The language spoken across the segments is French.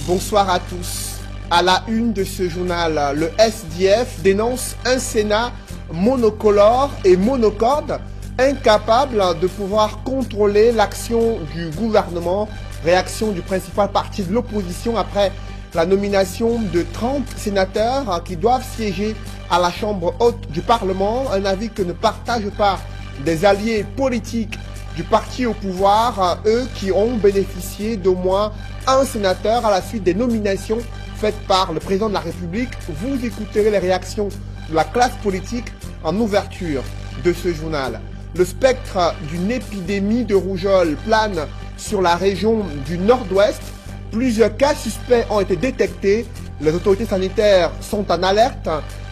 Bonsoir à tous. À la une de ce journal, le SDF dénonce un Sénat monocolore et monocorde, incapable de pouvoir contrôler l'action du gouvernement. Réaction du principal parti de l'opposition après la nomination de 30 sénateurs qui doivent siéger à la Chambre haute du Parlement. Un avis que ne partagent pas des alliés politiques du parti au pouvoir, eux qui ont bénéficié d'au moins un sénateur à la suite des nominations faites par le président de la République. Vous écouterez les réactions de la classe politique en ouverture de ce journal. Le spectre d'une épidémie de rougeole plane sur la région du Nord-Ouest. Plusieurs cas suspects ont été détectés. Les autorités sanitaires sont en alerte.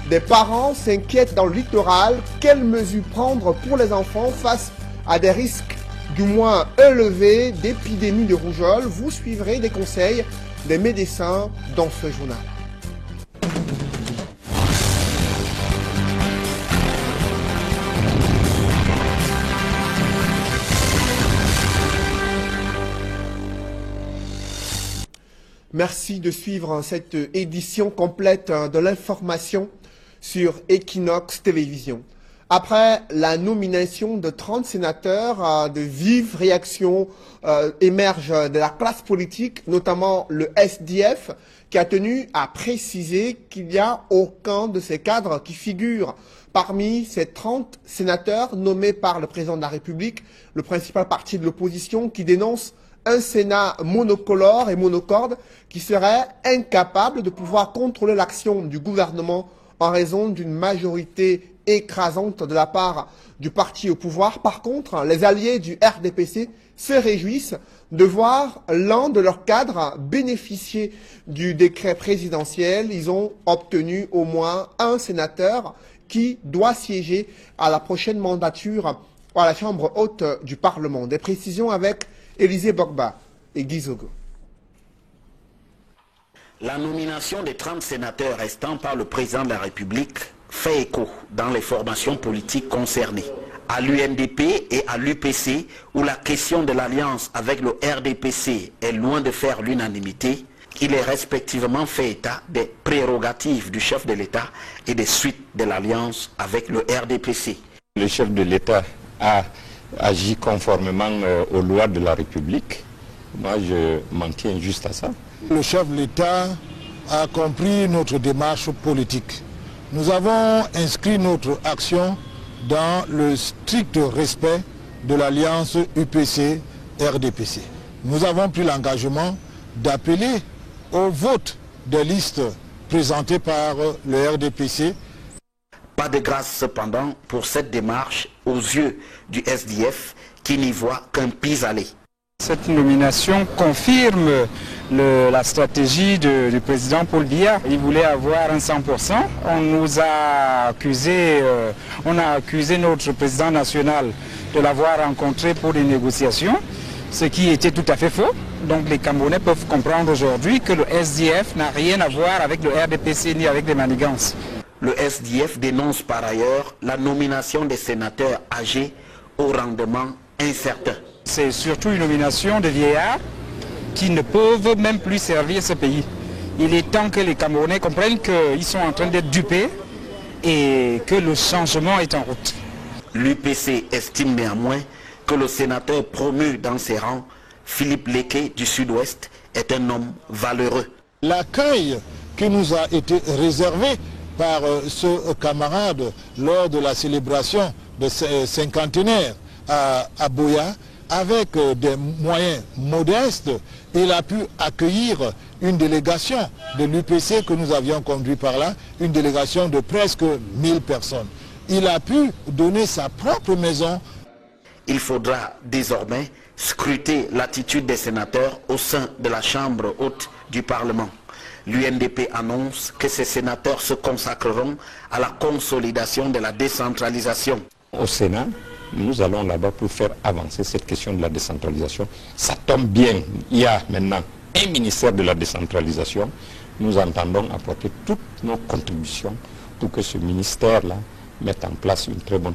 Des parents s'inquiètent dans le littoral. Quelles mesures prendre pour les enfants face à des risques du moins élevés d'épidémie de rougeole? Vous suivrez des conseils des médecins dans ce journal. Merci de suivre cette édition complète de l'information sur Equinox Télévision. Après la nomination de 30 sénateurs, de vives réactions émergent de la classe politique, notamment le SDF, qui a tenu à préciser qu'il n'y a aucun de ces cadres qui figure parmi ces 30 sénateurs nommés par le président de la République, le principal parti de l'opposition, qui dénonce un Sénat monocolore et monocorde qui serait incapable de pouvoir contrôler l'action du gouvernement en raison d'une majorité écrasante de la part du parti au pouvoir. Par contre, les alliés du RDPC se réjouissent de voir l'un de leurs cadres bénéficier du décret présidentiel. Ils ont obtenu au moins un sénateur qui doit siéger à la prochaine mandature à la Chambre haute du Parlement. Des précisions avec Élisée Bogba et Guy Zogo. La nomination des 30 sénateurs restants par le président de la République fait écho dans les formations politiques concernées. À l'UNDP et à l'UPC, où la question de l'alliance avec le RDPC est loin de faire l'unanimité, il est respectivement fait état des prérogatives du chef de l'État et des suites de l'alliance avec le RDPC. Le chef de l'État a agi conformément aux lois de la République. Moi, je m'en tiens juste à ça. Le chef de l'État a compris notre démarche politique. Nous avons inscrit notre action dans le strict respect de l'alliance UPC-RDPC. Nous avons pris l'engagement d'appeler au vote des listes présentées par le RDPC. Pas de grâce cependant pour cette démarche aux yeux du SDF qui n'y voit qu'un pis-aller. Cette nomination confirme la stratégie du président Paul Biya. Il voulait avoir un 100%. On nous a accusé, notre président national de l'avoir rencontré pour des négociations, ce qui était tout à fait faux. Donc les Camerounais peuvent comprendre aujourd'hui que le SDF n'a rien à voir avec le RDPC ni avec des manigances. Le SDF dénonce par ailleurs la nomination des sénateurs âgés au rendement incertain. C'est surtout une nomination de vieillards qui ne peuvent même plus servir ce pays. Il est temps que les Camerounais comprennent qu'ils sont en train d'être dupés et que le changement est en route. L'UPC estime néanmoins que le sénateur promu dans ses rangs, Philippe Léké du Sud-Ouest, est un homme valeureux. L'accueil qui nous a été réservé par ce camarade lors de la célébration de cinquantenaire à Boya, avec des moyens modestes, il a pu accueillir une délégation de l'UPC que nous avions conduit par là, une délégation de presque 1000 personnes. Il a pu donner sa propre maison. Il faudra désormais scruter l'attitude des sénateurs au sein de la Chambre haute du Parlement. L'UNDP annonce que ces sénateurs se consacreront à la consolidation de la décentralisation. Au Sénat, nous allons là-bas pour faire avancer cette question de la décentralisation. Ça tombe bien, il y a maintenant un ministère de la décentralisation. Nous entendons apporter toutes nos contributions pour que ce ministère-là mette en place une très bonne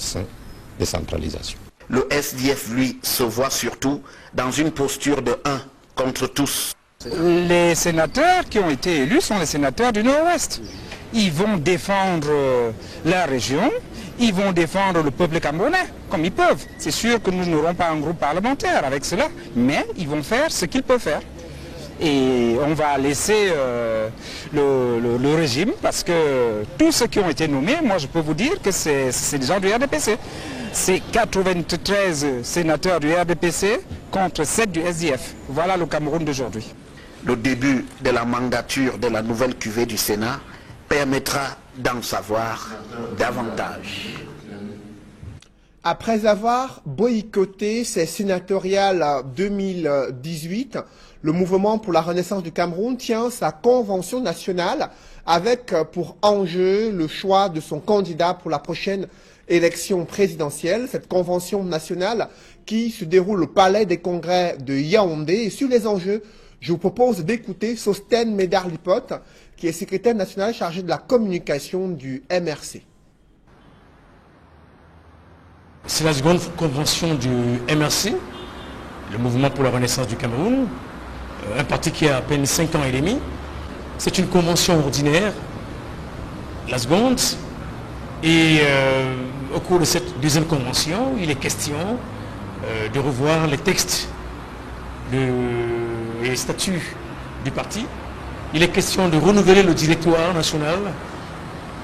décentralisation. Le SDF, lui, se voit surtout dans une posture de un contre tous. Les sénateurs qui ont été élus sont les sénateurs du Nord-Ouest. Ils vont défendre la région, ils vont défendre le peuple camerounais, comme ils peuvent. C'est sûr que nous n'aurons pas un groupe parlementaire avec cela, mais ils vont faire ce qu'ils peuvent faire. Et on va laisser le régime, parce que tous ceux qui ont été nommés, moi je peux vous dire que c'est des gens du RDPC. C'est 93 sénateurs du RDPC contre 7 du SDF. Voilà le Cameroun d'aujourd'hui. Le début de la mandature de la nouvelle cuvée du Sénat permettra d'en savoir davantage. Après avoir boycotté ces sénatoriales 2018, le mouvement pour la renaissance du Cameroun tient sa convention nationale avec pour enjeu le choix de son candidat pour la prochaine élection présidentielle. Cette convention nationale qui se déroule au Palais des Congrès de Yaoundé. Et sur les enjeux, je vous propose d'écouter Sostène Médard-Lipote, qui est secrétaire national chargé de la communication du MRC. C'est la seconde convention du MRC, le Mouvement pour la Renaissance du Cameroun, un parti qui a à peine 5 ans et demi. C'est une convention ordinaire, la seconde, et au cours de cette deuxième convention, il est question de revoir les textes et les statuts du parti. Il est question de renouveler le directoire national,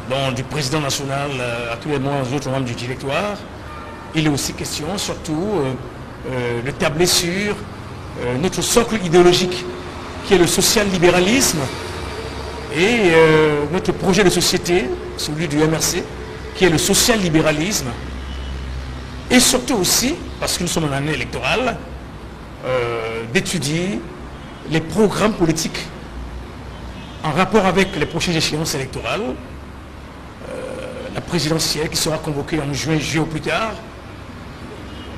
donc du président national à tous les autres membres du directoire. Il est aussi question, surtout, de tabler sur notre socle idéologique, qui est le social-libéralisme, et notre projet de société, celui du MRC, qui est le social-libéralisme, et surtout aussi, parce que nous sommes en année électorale, d'étudier les programmes politiques en rapport avec les prochaines échéances électorales, la présidentielle qui sera convoquée en juin, juillet au plus tard,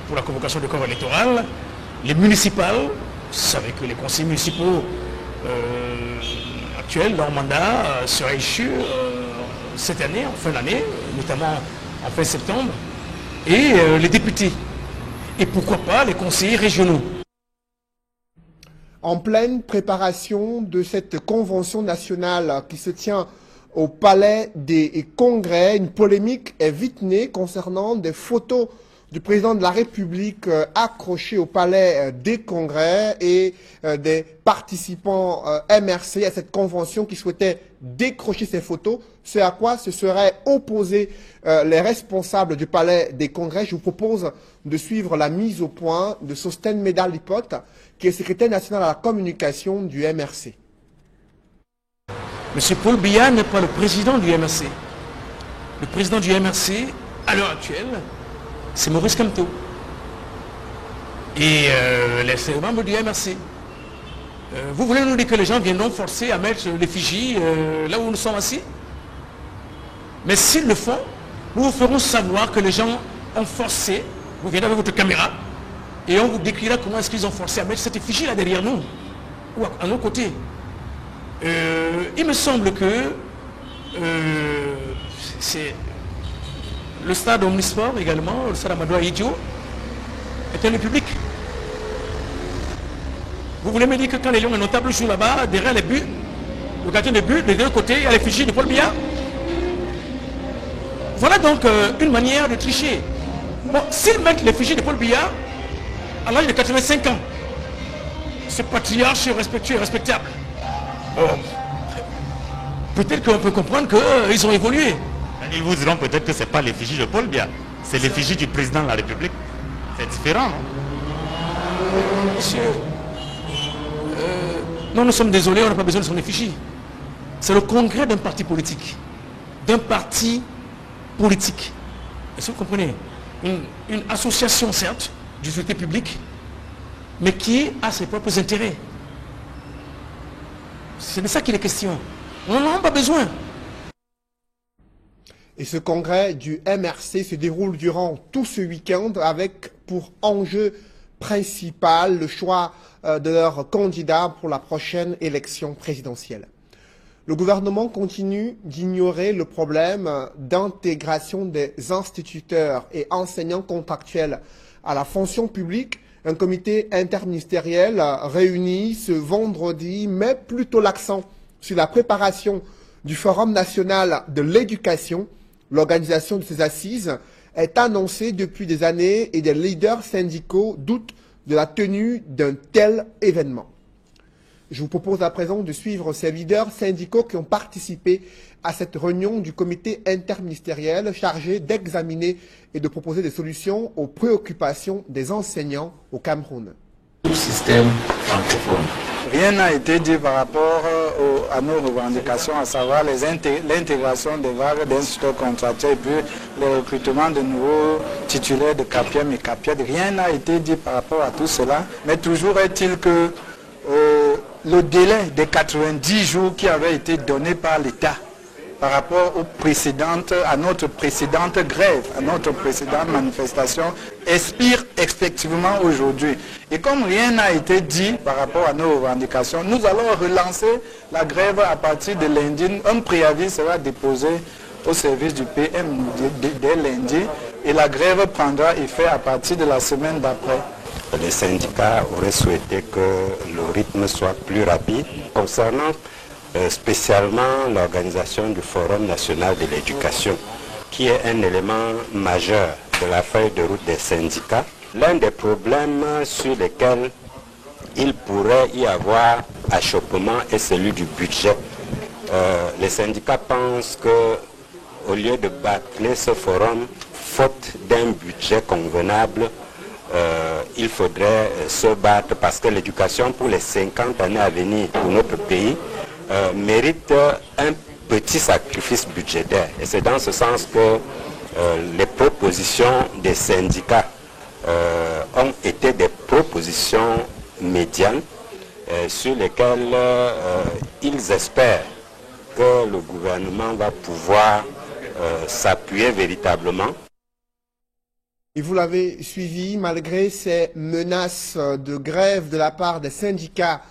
pour la convocation du corps électoral, les municipales, vous savez que les conseils municipaux actuels, leur mandat sera échu cette année, en fin d'année, notamment en fin septembre, et les députés. Et pourquoi pas les conseillers régionaux. En pleine préparation de cette convention nationale qui se tient au Palais des Congrès, une polémique est vite née concernant des photos du président de la République accrochées au Palais des Congrès et des participants MRC à cette convention qui souhaitaient décrocher ces photos, ce à quoi se seraient opposés les responsables du Palais des Congrès. Je vous propose de suivre la mise au point de Sostène Médard-Lipote, qui est secrétaire national à la communication du MRC. M. Paul Biya n'est pas le président du MRC. Le président du MRC, à l'heure actuelle, c'est Maurice Kamto. Et les membres du MRC. Vous voulez nous dire que les gens viendront forcer à mettre l'effigie là où nous sommes assis? Mais s'ils le font, nous vous ferons savoir que les gens ont forcé. Vous viendrez avec votre caméra et on vous décrira comment est-ce qu'ils ont forcé à mettre cette effigie là derrière nous, ou à nos côtés. Il me semble que c'est le stade Omnisport également, le stade Amadou Ahidjo, est un lieu public. Vous voulez me dire que quand les Lions et notables jouent là-bas, derrière les buts, le gardien de but, des deux côtés, il y a l'effigie de Paul Biya? Voilà donc une manière de tricher. Bon, s'ils mettent l'effigie de Paul Biya à l'âge de 85 ans, ce patriarche respectueux et respectable, bon, peut-être qu'on peut comprendre qu'ils ont évolué. Ils vous diront peut-être que ce n'est pas l'effigie de Paul Biya, c'est l'effigie du président de la République. C'est différent, non? Monsieur, non, nous sommes désolés, on n'a pas besoin de son effigie. C'est le congrès d'un parti politique. D'un parti politique. Est-ce que vous comprenez? Une association, certes, d'utilité publique, mais qui a ses propres intérêts. C'est de ça qu'il est question. On n'en a pas besoin. Et ce congrès du MRC se déroule durant tout ce week-end avec pour enjeu principal le choix de leur candidat pour la prochaine élection présidentielle. Le gouvernement continue d'ignorer le problème d'intégration des instituteurs et enseignants contractuels à la fonction publique Un comité interministériel réuni ce vendredi met plutôt l'accent sur la préparation du Forum national de l'éducation. L'organisation de ces assises est annoncée depuis des années et des leaders syndicaux doutent de la tenue d'un tel événement. Je vous propose à présent de suivre ces leaders syndicaux qui ont participé à cette réunion du comité interministériel chargé d'examiner et de proposer des solutions aux préoccupations des enseignants au Cameroun. Tout système francophone. Rien n'a été dit par rapport à nos revendications, à savoir l'intégration des vagues d'instituteurs contractuels et puis le recrutement de nouveaux titulaires de CAPIEM et CAPIED. Rien n'a été dit par rapport à tout cela, mais toujours est-il que le délai des 90 jours qui avait été donné par l'État par rapport à notre précédente grève, à notre précédente manifestation, expire effectivement aujourd'hui. Et comme rien n'a été dit par rapport à nos revendications, nous allons relancer la grève à partir de lundi. Un préavis sera déposé au service du PM dès lundi et la grève prendra effet à partir de la semaine d'après. Les syndicats auraient souhaité que le rythme soit plus rapide concernant spécialement l'organisation du Forum national de l'éducation, qui est un élément majeur de la feuille de route des syndicats. L'un des problèmes sur lesquels il pourrait y avoir achoppement est celui du budget. Les syndicats pensent qu'au lieu de bâcler ce forum, faute d'un budget convenable, il faudrait se battre parce que l'éducation pour les 50 années à venir pour notre pays mérite un petit sacrifice budgétaire. Et c'est dans ce sens que les propositions des syndicats ont été des propositions médianes sur lesquelles ils espèrent que le gouvernement va pouvoir s'appuyer véritablement. Et vous l'avez suivi, malgré ces menaces de grève de la part des syndicats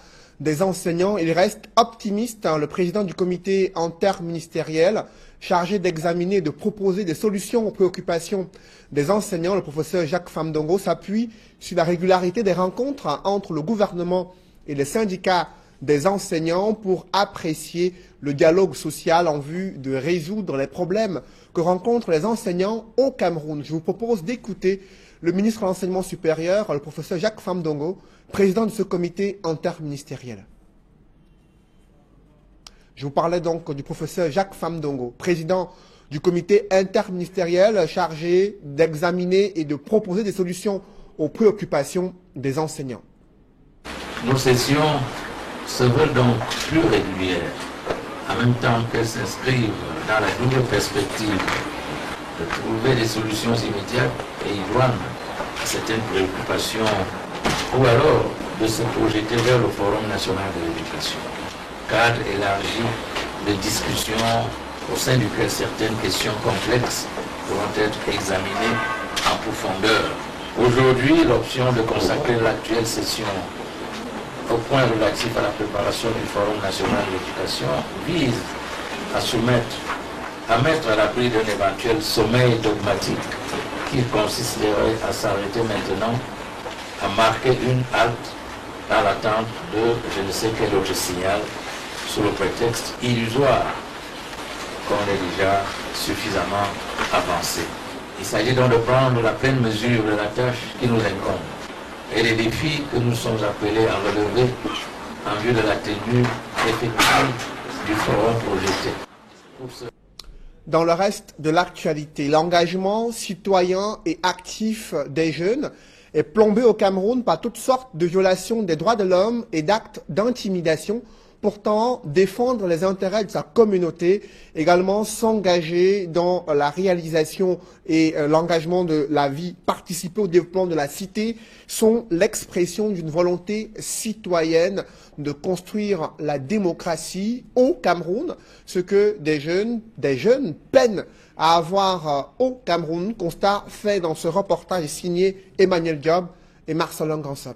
des enseignants, il reste optimiste. Le président du comité interministériel chargé d'examiner et de proposer des solutions aux préoccupations des enseignants, le professeur Jacques Famdongo, s'appuie sur la régularité des rencontres entre le gouvernement et les syndicats des enseignants pour apprécier le dialogue social en vue de résoudre les problèmes que rencontrent les enseignants au Cameroun. Je vous propose d'écouter le ministre de l'Enseignement supérieur, le professeur Jacques Famdongo, président de ce comité interministériel. Je vous parlais donc du professeur Jacques Famdongo, président du comité interministériel chargé d'examiner et de proposer des solutions aux préoccupations des enseignants. Nos sessions se veulent donc plus régulières, en même temps qu'elles s'inscrivent dans la double perspective de trouver des solutions immédiates et idoines à certaines préoccupations, ou alors de se projeter vers le Forum national de l'éducation. Cadre élargi de discussion au sein duquel certaines questions complexes pourront être examinées en profondeur. Aujourd'hui, l'option de consacrer l'actuelle session au point relatif à la préparation du Forum national de l'éducation vise à mettre à l'abri d'un éventuel sommeil dogmatique qui consisterait à s'arrêter maintenant, à marquer une halte dans l'attente de je ne sais quel autre signal sous le prétexte illusoire qu'on est déjà suffisamment avancé. Il s'agit donc de prendre la pleine mesure de la tâche qui nous incombe et les défis que nous sommes appelés à relever en vue de la tenue effective du forum projeté. Dans le reste de l'actualité, l'engagement citoyen et actif des jeunes est plombé au Cameroun par toutes sortes de violations des droits de l'homme et d'actes d'intimidation. Pourtant, défendre les intérêts de sa communauté, également s'engager dans la réalisation et l'engagement de la vie, participer au développement de la cité, sont l'expression d'une volonté citoyenne de construire la démocratie au Cameroun, ce que des jeunes peinent à avoir au Cameroun. Constat fait dans ce reportage signé Emmanuel Job et Marcelin Gansop.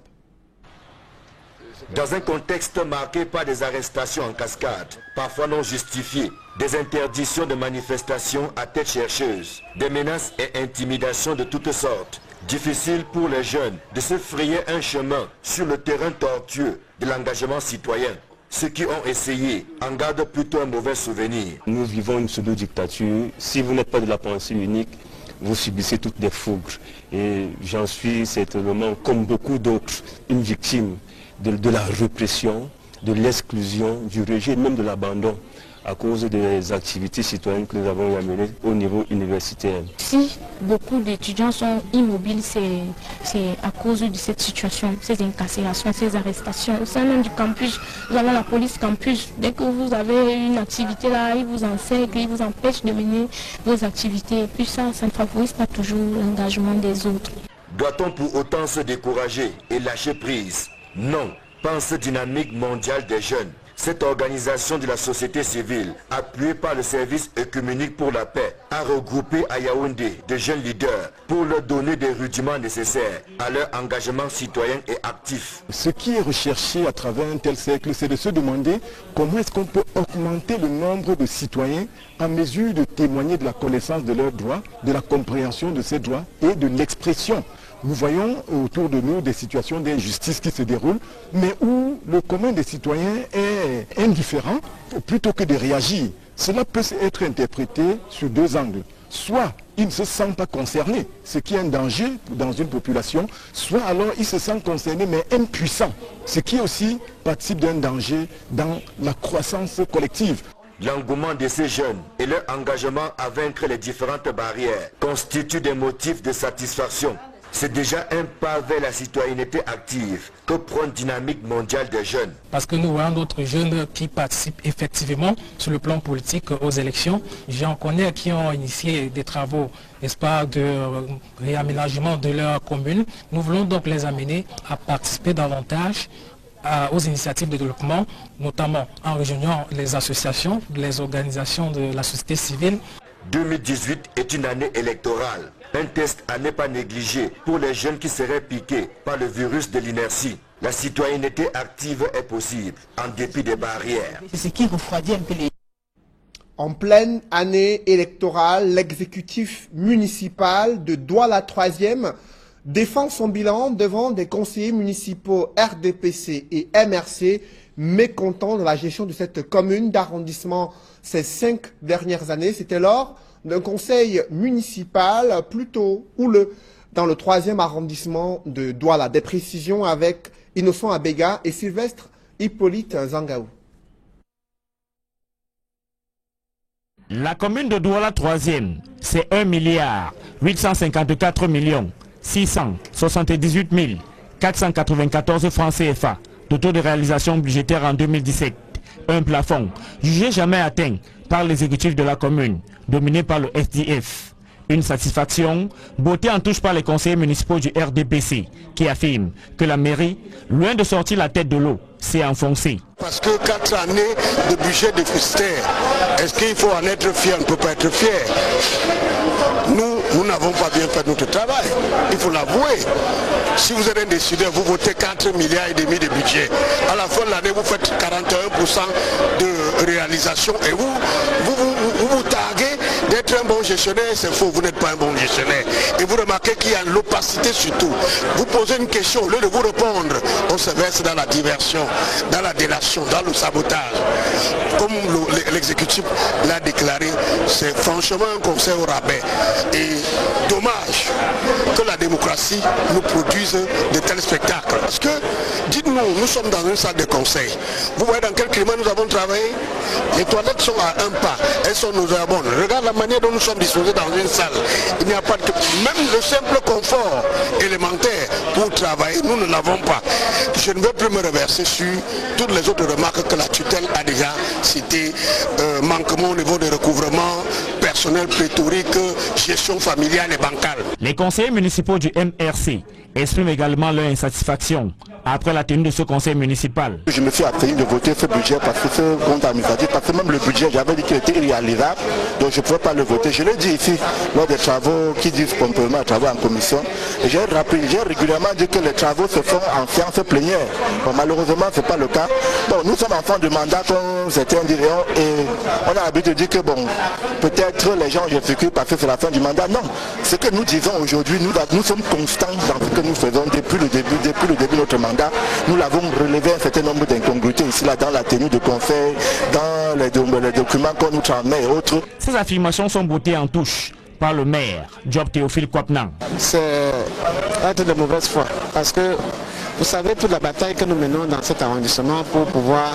Dans un contexte marqué par des arrestations en cascade, parfois non justifiées, des interdictions de manifestations à tête chercheuse, des menaces et intimidations de toutes sortes, Difficile pour les jeunes de se frayer un chemin sur le terrain tortueux de l'engagement citoyen. Ceux qui ont essayé en gardent plutôt un mauvais souvenir. Nous vivons une pseudo-dictature. Si vous n'êtes pas de la pensée unique, vous subissez toutes des fougues. Et j'en suis certainement, comme beaucoup d'autres, une victime de la répression, de l'exclusion, du rejet, même de l'abandon, à cause des activités citoyennes que nous avons amenées au niveau universitaire. Si beaucoup d'étudiants sont immobiles, c'est à cause de cette situation, ces incarcérations, ces arrestations. Au sein même du campus, nous avons la police campus. Dès que vous avez une activité là, ils vous enseignent, ils vous empêchent de mener vos activités. Et puis ça ne favorise pas toujours l'engagement des autres. Doit-on pour autant se décourager et lâcher prise? Non, pense Dynamique mondiale des jeunes. Cette organisation de la société civile, appuyée par le service œcuménique pour la paix, a regroupé à Yaoundé des jeunes leaders pour leur donner des rudiments nécessaires à leur engagement citoyen et actif. Ce qui est recherché à travers un tel cercle, c'est de se demander comment est-ce qu'on peut augmenter le nombre de citoyens en mesure de témoigner de la connaissance de leurs droits, de la compréhension de ces droits et de l'expression. Nous voyons autour de nous des situations d'injustice qui se déroulent, mais où le commun des citoyens est indifférent plutôt que de réagir. Cela peut être interprété sur deux angles. Soit il ne se sent pas concerné, ce qui est un danger dans une population, soit alors il se sent concerné mais impuissant, ce qui aussi participe d'un danger dans la croissance collective. L'engouement de ces jeunes et leur engagement à vaincre les différentes barrières constituent des motifs de satisfaction. C'est déjà un pas vers la citoyenneté active que prend Dynamique mondiale des jeunes. Parce que nous voyons d'autres jeunes qui participent effectivement sur le plan politique aux élections. J'en connais qui ont initié des travaux, n'est-ce pas, de réaménagement de leur commune. Nous voulons donc les amener à participer davantage aux initiatives de développement, notamment en rejoignant les associations, les organisations de la société civile. 2018 est une année électorale. Un test à ne pas négliger pour les jeunes qui seraient piqués par le virus de l'inertie. La citoyenneté active est possible, en dépit des barrières. C'est ce qui refroidit un peu les... En pleine année électorale, l'exécutif municipal de Douala 3e défend son bilan devant des conseillers municipaux RDPC et MRC mécontents de la gestion de cette commune d'arrondissement ces 5 dernières années. C'était lors d'un conseil municipal plutôt houleux dans le 3e arrondissement de Douala. Des précisions avec Innocent Abega et Sylvestre Hippolyte Zangaou. La commune de Douala 3e, c'est 1 milliard 854 millions 678 494 francs CFA de taux de réalisation budgétaire en 2017. Un plafond jugé jamais atteint par l'exécutif de la commune, dominé par le SDF. Une satisfaction, beauté en touche par les conseillers municipaux du RDPC, qui affirment que la mairie, loin de sortir la tête de l'eau, s'est enfoncée. Parce que 4 années de budget déficitaire, est-ce qu'il faut en être fier? On ne peut pas être fier. Nous n'avons pas bien fait notre travail, il faut l'avouer. Si vous êtes un décideur, vous votez 4,5 milliards de budget. À la fin de l'année, vous faites 41% de réalisation et vous taguez d'être un bon gestionnaire. C'est faux, vous n'êtes pas un bon gestionnaire. Et vous remarquez qu'il y a l'opacité surtout. Vous posez une question, au lieu de vous répondre, on se verse dans la diversion, dans la délation, dans le sabotage. Comme l'exécutif l'a déclaré, c'est franchement un conseil au rabais. Et dommage que la démocratie nous produise de tels spectacles. Parce que, dites-nous, nous sommes dans une salle de conseil. Vous voyez dans quel climat nous avons travaillé? Les toilettes sont à un pas, elles sont nauséabondes. Regarde la manière dont nous sommes disposés dans une salle. Il n'y a pas de... Même le simple confort élémentaire pour travailler, nous ne l'avons pas. Je ne vais plus me reverser sur toutes les autres remarques que la tutelle a déjà citées. Manquement au niveau des recouvrements, personnel pléthorique, gestion familiale et bancale. Les conseillers municipaux du MRC expriment également leur insatisfaction après la tenue de ce conseil municipal. Je me suis abstenu de voter ce budget parce que ce compte administratif, parce que même le budget, j'avais dit qu'il était irréalisable, donc je ne pouvais pas le voter. Je l'ai dit ici, lors des travaux qui disent pompément les travaux en commission. J'ai régulièrement dit que les travaux se font en séance plénière. Bon, malheureusement, ce n'est pas le cas. Bon, nous sommes en fin de mandat, comme certains diront, et on a l'habitude de dire que bon, peut-être peut-être les gens exécutent parce que c'est la fin du mandat. Non, ce que nous disons aujourd'hui, nous sommes constants dans ce que nous faisons depuis le début de notre mandat. Nous l'avons relevé un certain nombre d'incongruités ici, là, dans la tenue de conseil, dans les documents qu'on nous transmet et autres. Ces affirmations sont bottées en touche par le maire, Job Théophile Kwapnan. C'est être de mauvaise foi parce que vous savez toute la bataille que nous menons dans cet arrondissement pour pouvoir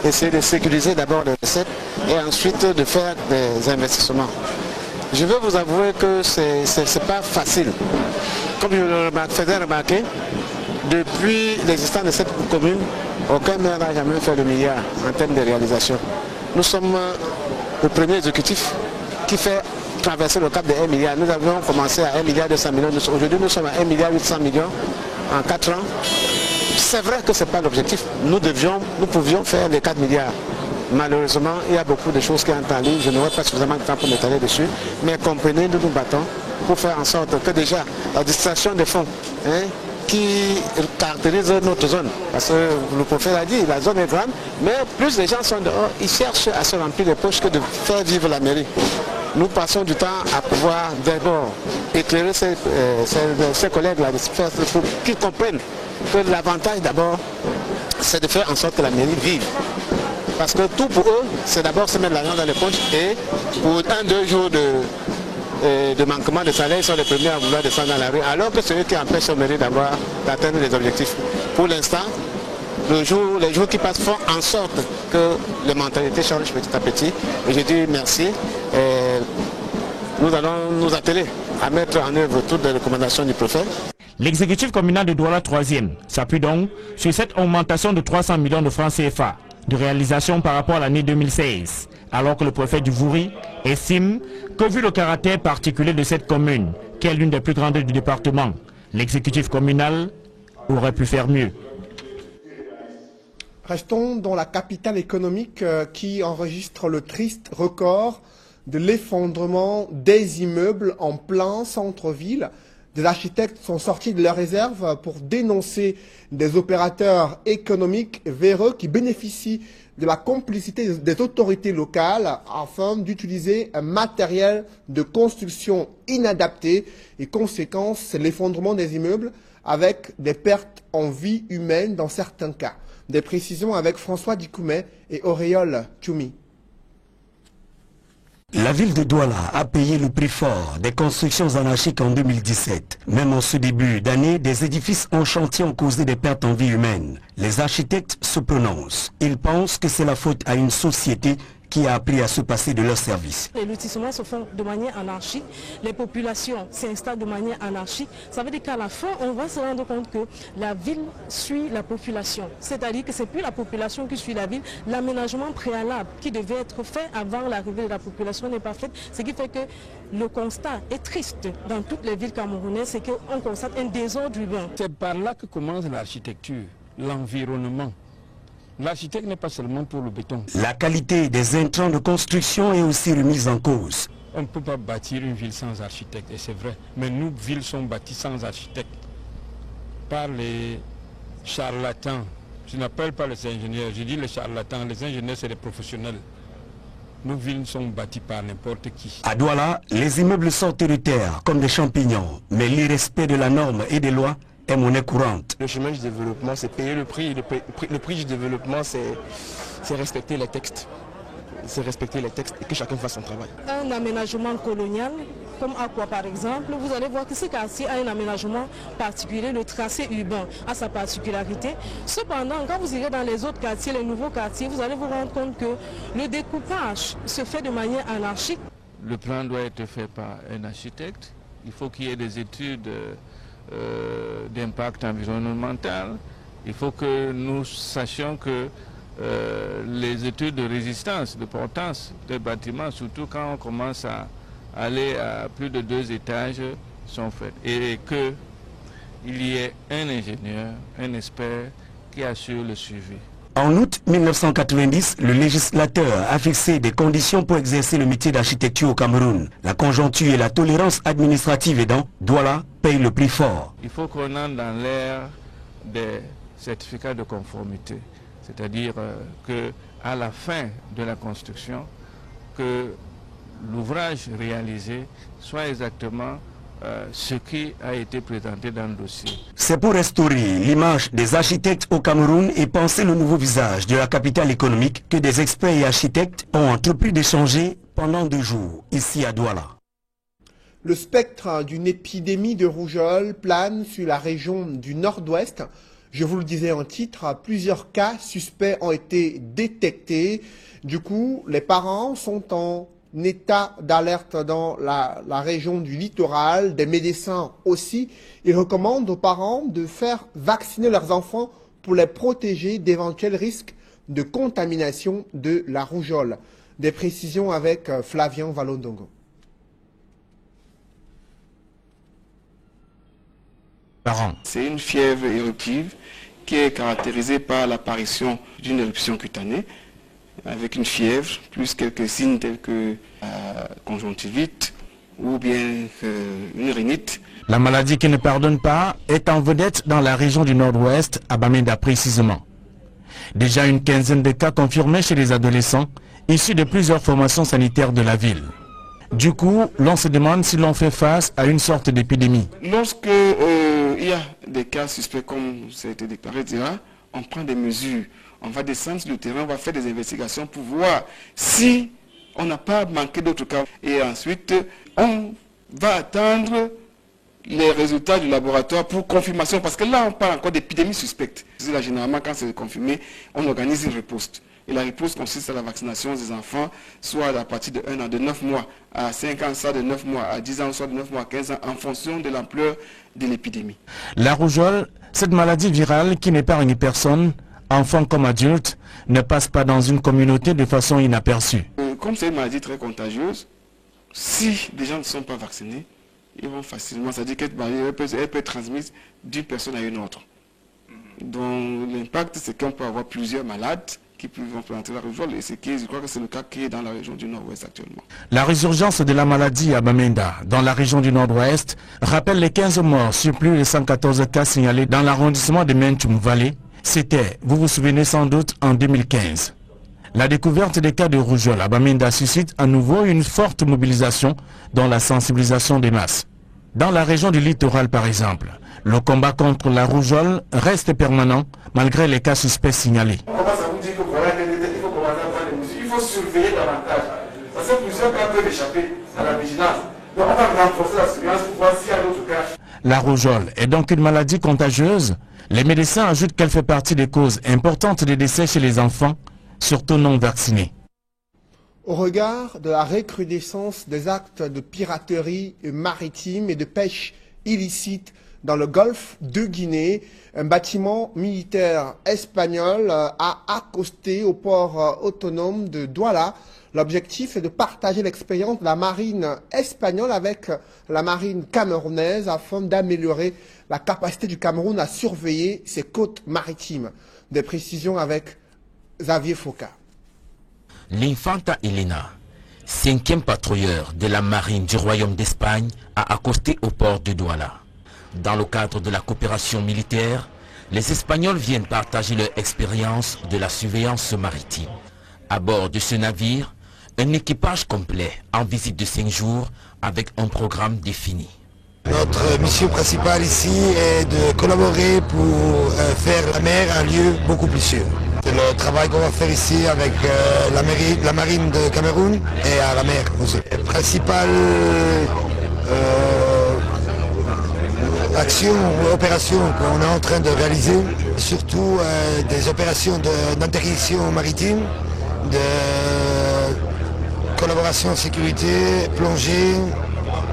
essayer de sécuriser d'abord les recettes et ensuite de faire des investissements. Je veux vous avouer que c'est pas facile. Comme je le faisais remarquer, depuis l'existence de cette commune, aucun maire n'a jamais fait le milliard en termes de réalisation. Nous sommes le premier exécutif qui fait traverser le cap de 1 milliard. Nous avions commencé à 1 milliard 200 millions. Aujourd'hui, nous sommes à 1 milliard 800 millions en 4 ans. C'est vrai que ce n'est pas l'objectif. Nous pouvions faire les 4 milliards. Malheureusement, il y a beaucoup de choses qui entrent en ligne. Je n'aurai pas suffisamment de temps pour m'étaler dessus. Mais comprenez, nous nous battons pour faire en sorte que déjà la distribution des fonds qui caractérise notre zone. Parce que le prophète a dit, la zone est grande, mais plus les gens sont dehors, ils cherchent à se remplir les poches que de faire vivre la mairie. Nous passons du temps à pouvoir d'abord éclairer ces collègues-là, pour qu'ils comprennent que l'avantage d'abord, c'est de faire en sorte que la mairie vive. Parce que tout pour eux, c'est d'abord se mettre l'argent dans les poches et pour 1-2 jours de manquement de salaire, ils sont les premiers à vouloir descendre dans la rue, alors que c'est eux qui empêchent la mairie d'atteindre les objectifs. Pour l'instant, les jours qui passent font en sorte que les mentalités changent petit à petit. Et je dis merci. Et nous allons nous atteler à mettre en œuvre toutes les recommandations du prophète. L'exécutif communal de Douala 3e s'appuie donc sur cette augmentation de 300 millions de francs CFA de réalisation par rapport à l'année 2016, alors que le préfet du Vouri estime que vu le caractère particulier de cette commune, qui est l'une des plus grandes du département, l'exécutif communal aurait pu faire mieux. Restons dans la capitale économique qui enregistre le triste record de l'effondrement des immeubles en plein centre-ville. Des architectes sont sortis de leurs réserves pour dénoncer des opérateurs économiques véreux qui bénéficient de la complicité des autorités locales afin d'utiliser un matériel de construction inadapté et conséquence, c'est l'effondrement des immeubles avec des pertes en vie humaine dans certains cas. Des précisions avec François Dikoumet et Auréole Tchoumi. La ville de Douala a payé le prix fort des constructions anarchiques en 2017. Même en ce début d'année, des édifices en chantier ont causé des pertes en vie humaine. Les architectes se prononcent. Ils pensent que c'est la faute à une société qui a appris à se passer de leurs services. Les lotissements se font de manière anarchique, les populations s'installent de manière anarchique. Ça veut dire qu'à la fin, on va se rendre compte que la ville suit la population. C'est-à-dire que ce n'est plus la population qui suit la ville. L'aménagement préalable qui devait être fait avant l'arrivée de la population n'est pas fait. Ce qui fait que le constat est triste dans toutes les villes camerounaises, c'est qu'on constate un désordre urbain. C'est par là que commence l'architecture, l'environnement. L'architecte n'est pas seulement pour le béton. La qualité des intrants de construction est aussi remise en cause. On ne peut pas bâtir une ville sans architecte, et c'est vrai. Mais nos villes sont bâties sans architecte. Par les charlatans. Je n'appelle pas les ingénieurs, je dis les charlatans. Les ingénieurs, c'est des professionnels. Nos villes sont bâties par n'importe qui. À Douala, les immeubles sortent de terre comme des champignons. Mais l'irrespect de la norme et des lois est monnaie courante. Le chemin du développement, c'est payer le prix. Le prix du développement, c'est respecter les textes. C'est respecter les textes et que chacun fasse son travail. Un aménagement colonial, comme Aqua par exemple, vous allez voir que ce quartier a un aménagement particulier. Le tracé urbain a sa particularité. Cependant, quand vous irez dans les autres quartiers, les nouveaux quartiers, vous allez vous rendre compte que le découpage se fait de manière anarchique. Le plan doit être fait par un architecte. Il faut qu'il y ait des études d'impact environnemental. Il faut que nous sachions que les études de résistance, de portance des bâtiments, surtout quand on commence à aller à plus de 2 étages, sont faites. Et qu'il y ait un ingénieur, un expert qui assure le suivi. En août 1990, le législateur a fixé des conditions pour exercer le métier d'architecture au Cameroun. La conjoncture et la tolérance administrative aidant, Douala paye le prix fort. Il faut qu'on entre dans l'ère des certificats de conformité. C'est-à-dire qu'à la fin de la construction, que l'ouvrage réalisé soit exactement ce qui a été présenté dans le dossier. C'est pour restaurer l'image des architectes au Cameroun et penser le nouveau visage de la capitale économique que des experts et architectes ont entrepris d'échanger pendant 2 jours ici à Douala. Le spectre d'une épidémie de rougeole plane sur la région du nord-ouest. Je vous le disais en titre, plusieurs cas suspects ont été détectés. Du coup, les parents sont en état d'alerte dans la région du littoral. Des médecins aussi. Ils recommandent aux parents de faire vacciner leurs enfants pour les protéger d'éventuels risques de contamination de la rougeole. Des précisions avec Flavien Valondongo. C'est une fièvre éruptive qui est caractérisée par l'apparition d'une éruption cutanée avec une fièvre plus quelques signes tels que conjonctivite ou bien une rhinite. La maladie qui ne pardonne pas est en vedette dans la région du nord-ouest, à Bamenda précisément. Déjà une quinzaine de cas confirmés chez les adolescents issus de plusieurs formations sanitaires de la ville. Du coup, l'on se demande si l'on fait face à une sorte d'épidémie. Lorsque il y a des cas suspects comme ça a été déclaré, on prend des mesures. On va descendre sur le terrain, on va faire des investigations pour voir si on n'a pas manqué d'autres cas. Et ensuite, on va attendre les résultats du laboratoire pour confirmation. Parce que là, on parle encore d'épidémie suspecte. Là, généralement, quand c'est confirmé, on organise une riposte. Et la riposte consiste à la vaccination des enfants, soit à partir de 1 an, de 9 mois à 5 ans, soit de 9 mois à 10 ans, soit de 9 mois à 15 ans, en fonction de l'ampleur de l'épidémie. La rougeole, cette maladie virale qui n'épargne personne, enfants comme adultes, ne passe pas dans une communauté de façon inaperçue. Comme c'est une maladie très contagieuse, si les gens ne sont pas vaccinés, ils vont facilement, c'est-à-dire qu'elle peut être transmise d'une personne à une autre. Donc l'impact, c'est qu'on peut avoir plusieurs malades qui peuvent présenter la rougeole, et je crois que c'est le cas qui est dans la région du nord-ouest actuellement. La résurgence de la maladie à Bamenda, dans la région du nord-ouest, rappelle les 15 morts sur plus de 114 cas signalés dans l'arrondissement de Menchum Valley. C'était, vous vous souvenez sans doute, en 2015. La découverte des cas de rougeole à Bamenda suscite à nouveau une forte mobilisation dans la sensibilisation des masses. Dans la région du littoral par exemple, le combat contre la rougeole reste permanent malgré les cas suspects signalés. On commence à vous dire que voilà, il faut commencer à prendre des mesures. Il faut surveiller davantage. Parce que plusieurs cas peuvent échapper à la vigilance. Donc on va renforcer la surveillance pour voir s'il y a d'autres cas. La rougeole est donc une maladie contagieuse. Les médecins ajoutent qu'elle fait partie des causes importantes des décès chez les enfants, surtout non vaccinés. Au regard de la recrudescence des actes de piraterie maritime et de pêche illicite dans le golfe de Guinée, un bâtiment militaire espagnol a accosté au port autonome de Douala. L'objectif est de partager l'expérience de la marine espagnole avec la marine camerounaise afin d'améliorer la capacité du Cameroun à surveiller ses côtes maritimes. Des précisions avec Xavier Foucault. L'Infanta Elena, 5e patrouilleur de la marine du Royaume d'Espagne, a accosté au port de Douala. Dans le cadre de la coopération militaire, les Espagnols viennent partager leur expérience de la surveillance maritime. À bord de ce navire, un équipage complet en visite de 5 jours avec un programme défini. Notre mission principale ici est de collaborer pour faire la mer un lieu beaucoup plus sûr. C'est le travail qu'on va faire ici avec la marine de Cameroun et à la mer aussi. La principale action ou opération qu'on est en train de réaliser, surtout des opérations d'interdiction maritime, de collaboration en sécurité, plongée,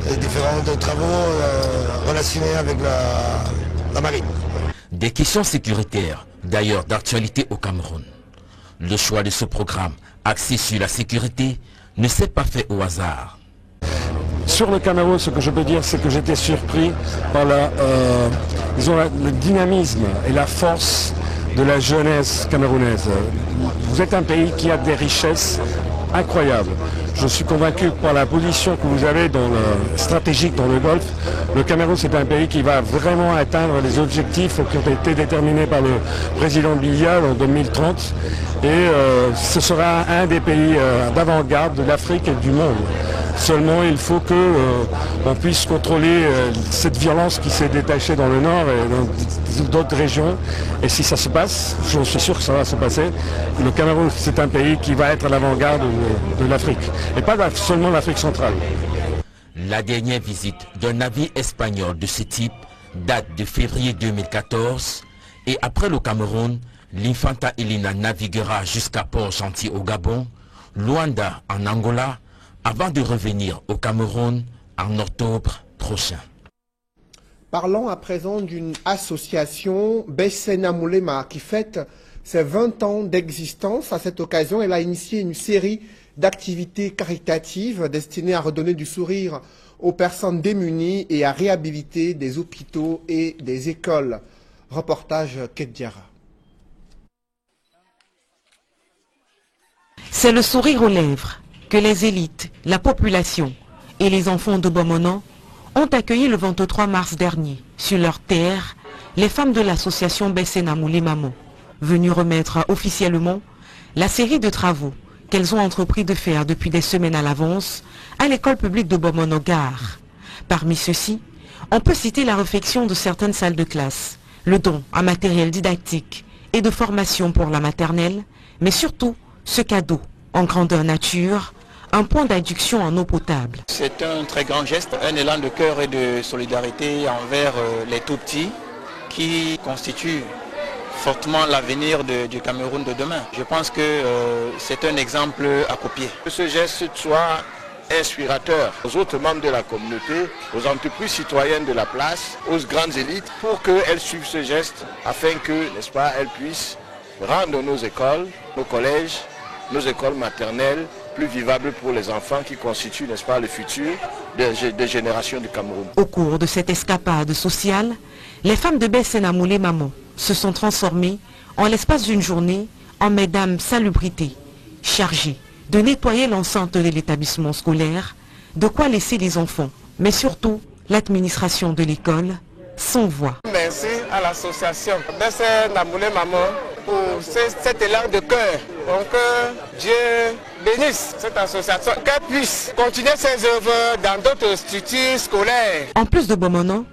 et différents travaux relationnés avec la marine. Des questions sécuritaires, d'ailleurs d'actualité au Cameroun. Le choix de ce programme, axé sur la sécurité, ne s'est pas fait au hasard. Sur le Cameroun, ce que je peux dire, c'est que j'étais surpris par le dynamisme et la force de la jeunesse camerounaise. Vous êtes un pays qui a des richesses incroyable. Je suis convaincu que par la position que vous avez stratégique dans le Golfe, le Cameroun c'est un pays qui va vraiment atteindre les objectifs qui ont été déterminés par le président Biya en 2030 et ce sera un des pays d'avant-garde de l'Afrique et du monde. Seulement il faut qu'on puisse contrôler cette violence qui s'est détachée dans le nord et dans d'autres régions. Et si ça se passe, je suis sûr que ça va se passer, le Cameroun c'est un pays qui va être à l'avant-garde de l'Afrique. Et pas seulement l'Afrique centrale. La dernière visite d'un navire espagnol de ce type date de février 2014 et après le Cameroun, l'Infanta Elena naviguera jusqu'à Port-Gentil au Gabon, Luanda en Angola, avant de revenir au Cameroun en octobre prochain. Parlons à présent d'une association, Bessena Moulema, qui fête ses 20 ans d'existence. À cette occasion, elle a initié une série d'activités caritatives destinées à redonner du sourire aux personnes démunies et à réhabiliter des hôpitaux et des écoles. Reportage Keddiara. C'est le sourire aux lèvres que les élites, la population et les enfants de Bomono ont accueilli le 23 mars dernier sur leur terre les femmes de l'association Bessena Moulema, venues remettre officiellement la série de travaux qu'elles ont entrepris de faire depuis des semaines à l'avance à l'école publique de Bomono-Gare. Parmi ceux-ci, on peut citer la réfection de certaines salles de classe, le don en matériel didactique et de formation pour la maternelle, mais surtout ce cadeau en grandeur nature, un point d'adduction en eau potable. C'est un très grand geste, un élan de cœur et de solidarité envers les tout-petits qui constituent fortement l'avenir du Cameroun de demain. Je pense que c'est un exemple à copier. Que ce geste soit inspirateur aux autres membres de la communauté, aux entreprises citoyennes de la place, aux grandes élites, pour qu'elles suivent ce geste afin que, n'est-ce pas, elles puissent rendre nos écoles, nos collèges, nos écoles maternelles plus vivables pour les enfants qui constituent, n'est-ce pas, le futur des générations du Cameroun. Au cours de cette escapade sociale, les femmes de Bessena Moulema se sont transformées en l'espace d'une journée en mesdames salubrité, chargées de nettoyer l'enceinte de l'établissement scolaire, de quoi laisser les enfants, mais surtout l'administration de l'école, sans voix. Merci à l'association Bessena Moulema pour cet élan de cœur. Donc Dieu bénisse cette association, qu'elle puisse continuer ses œuvres dans d'autres structures scolaires. En plus de Bomono,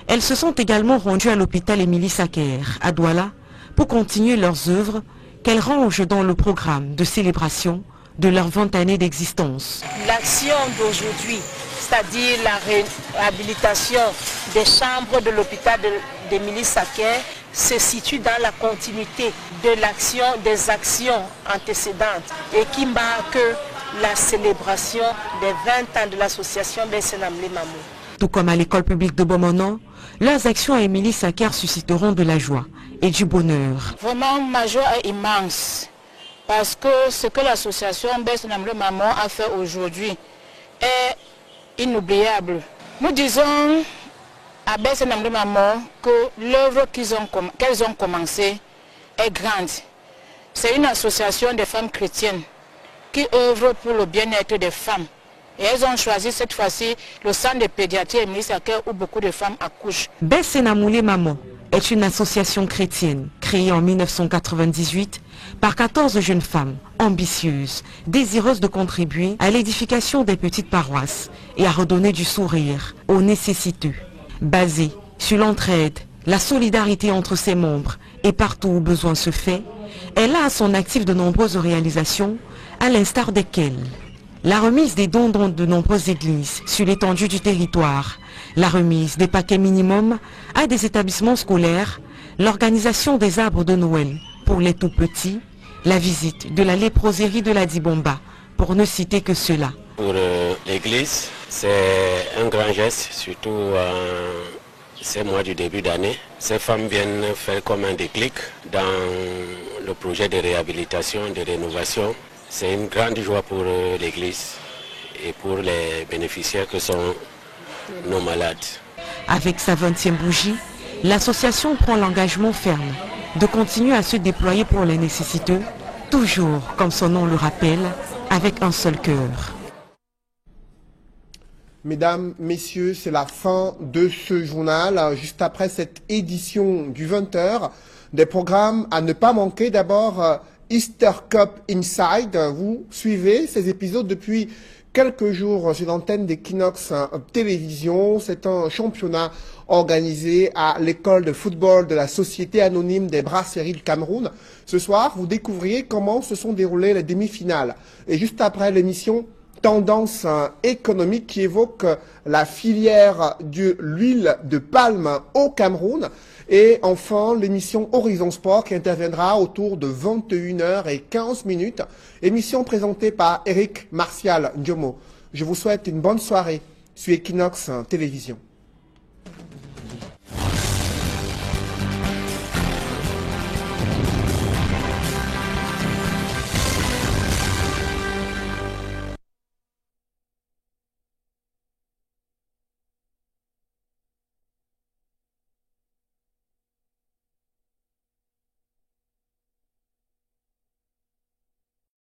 elles se sont également rendues à l'hôpital Émilie Sacker, à Douala, pour continuer leurs œuvres qu'elles rangent dans le programme de célébration de leurs 20 années d'existence. L'action d'aujourd'hui, c'est-à-dire la réhabilitation des chambres de l'hôpital d'Émilie Sacker, se situe dans la continuité de l'action, des actions antécédentes et qui marque la célébration des 20 ans de l'association Bessena Moulema. Tout comme à l'école publique de Bomono, leurs actions à Émilie Sacker susciteront de la joie et du bonheur. Vraiment, ma joie est immense parce que ce que l'association Bessena Moulema a fait aujourd'hui est inoubliable. Nous disons à Bessena Moulema que l'œuvre qu'elles ont commencée est grande. C'est une association de femmes chrétiennes qui œuvre pour le bien-être des femmes. Et elles ont choisi cette fois-ci le centre de pédiatrie Émilie Sacker où beaucoup de femmes accouchent. Bessena Moulema est une association chrétienne créée en 1998 par 14 jeunes femmes ambitieuses, désireuses de contribuer à l'édification des petites paroisses et à redonner du sourire aux nécessiteux. Basée sur l'entraide, la solidarité entre ses membres et partout où besoin se fait, elle a à son actif de nombreuses réalisations, à l'instar desquelles la remise des dons dans de nombreuses églises sur l'étendue du territoire, la remise des paquets minimums à des établissements scolaires, l'organisation des arbres de Noël pour les tout-petits, la visite de la léproserie de la Dibomba, pour ne citer que cela. Pour l'église, c'est un grand geste, surtout ces mois du début d'année. Ces femmes viennent faire comme un déclic dans le projet de réhabilitation, de rénovation. C'est une grande joie pour l'église et pour les bénéficiaires que sont nos malades. Avec sa 20e bougie, l'association prend l'engagement ferme de continuer à se déployer pour les nécessiteux, toujours, comme son nom le rappelle, avec un seul cœur. Mesdames, messieurs, c'est la fin de ce journal. Juste après cette édition du 20h, des programmes à ne pas manquer. D'abord, Easter Cup Inside. Vous suivez ces épisodes depuis quelques jours sur l'antenne d'Equinox Télévision. C'est un championnat organisé à l'école de football de la Société anonyme des brasseries du Cameroun. Ce soir, vous découvriez comment se sont déroulées les demi-finales. Et juste après l'émission Tendance économique qui évoque la filière de l'huile de palme au Cameroun. Et enfin, l'émission Horizon Sport qui interviendra autour de 21h15. Émission présentée par Eric Martial Ndiomo. Je vous souhaite une bonne soirée sur Equinox Télévision.